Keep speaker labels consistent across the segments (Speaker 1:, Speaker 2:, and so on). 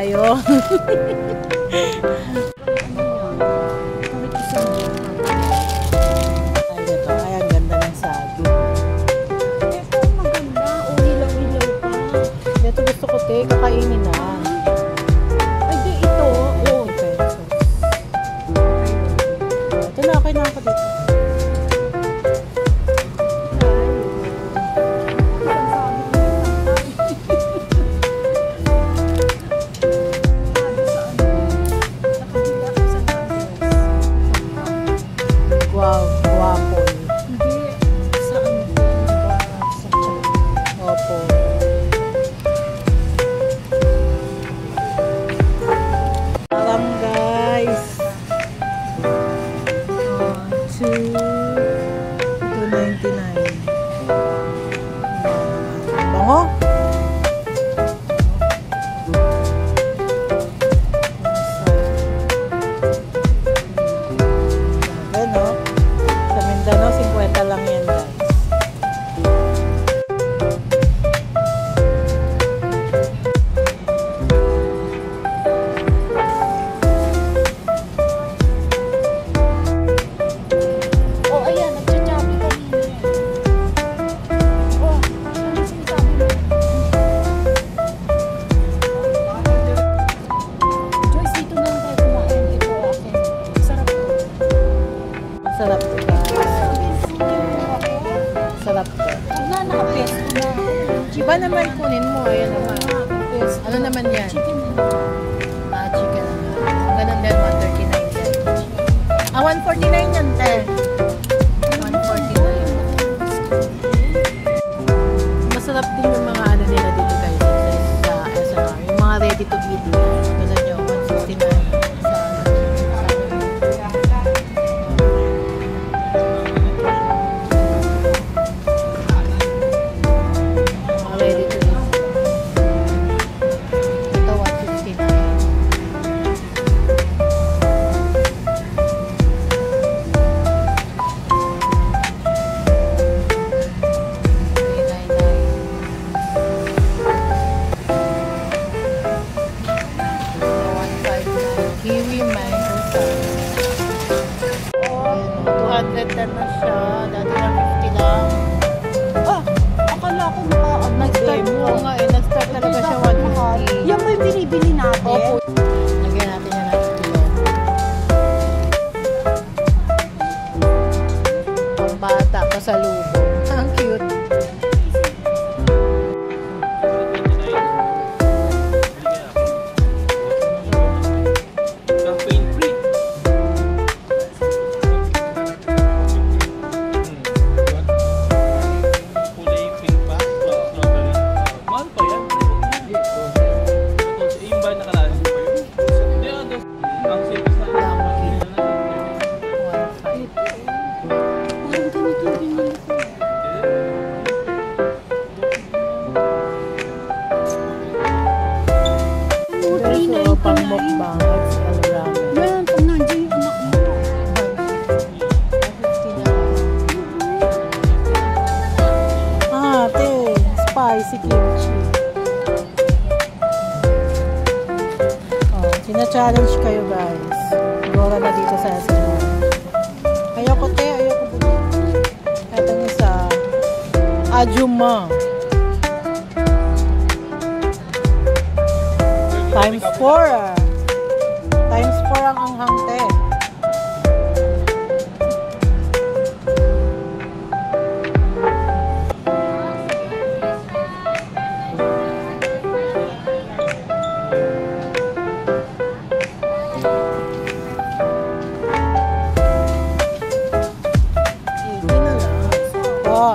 Speaker 1: tayo. Ay, ito. Ay, ang ganda ng saging.
Speaker 2: Ito, maganda. O, hilaw-hilaw pa.
Speaker 1: Ito gusto ko, te. Kakainin na.
Speaker 2: Ay, di ito.
Speaker 1: Oh, pesos. Ito na, okay na ako dito. Wow, guwapo.
Speaker 2: Hindi. Saan po? Sa chat.
Speaker 1: Opo. Alam guys. 299. Bango? Ano? Sa Mindanao, 50 lang yan guys.
Speaker 2: Oh, ayan. Nagsasabi kanina. Oh, ano sinasabi mo? Joyce, dito na lang tayo kumain. Ito akin. Sarap to.
Speaker 1: Sarap to guys. Sarap to.
Speaker 2: Na, naka-pesto na.
Speaker 1: Iba naman kunin mo. Ayan naman.
Speaker 2: Pesto.
Speaker 1: Ano naman yan?
Speaker 2: Chicken.
Speaker 1: Ah, chicken naman. Ganun din, 139 yan. Ah, 149 yan, te. 149. Masarap din yung mga ano nila dito guys sa SNR. Yung mga ready to eat. Tulad nyo, 169. Mga ready to eat. Ito, 169. Kiwi mango oh, 210 na siya. Dati na 50 lang.
Speaker 2: Ah, akala ko naka
Speaker 1: Nag-start mo nga eh. Nag-start talaga siya 150.
Speaker 2: Yan ba yung binibili natin?
Speaker 1: Opo. Lagyan natin yan ng kilo. Ang bata pa sa lubo. Ang cute.
Speaker 2: Parang ganito yung binili ko.
Speaker 1: So, pang mukbang. It's all ramen.
Speaker 2: Yan, pag nandiyan yung anak mo.
Speaker 1: 150 na lang. Ah, te. Spicy kimchi. Oh, sina-challenge kayo guys. Gora na dito sa SNR. Ayoko te, ayoko po. Itong isa. Ajuma. Times 4 ah. Times 4 ang anghang te. Sige na lang. Oh.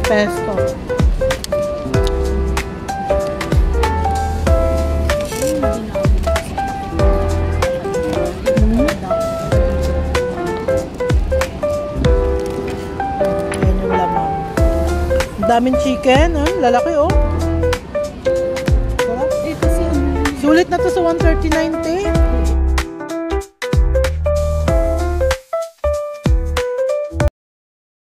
Speaker 3: pesto. Ayan yung laman. Ang daming chicken, lalaki oh. Sarap.
Speaker 2: Eh kasi ano,
Speaker 3: Sulit na to sa 139 te.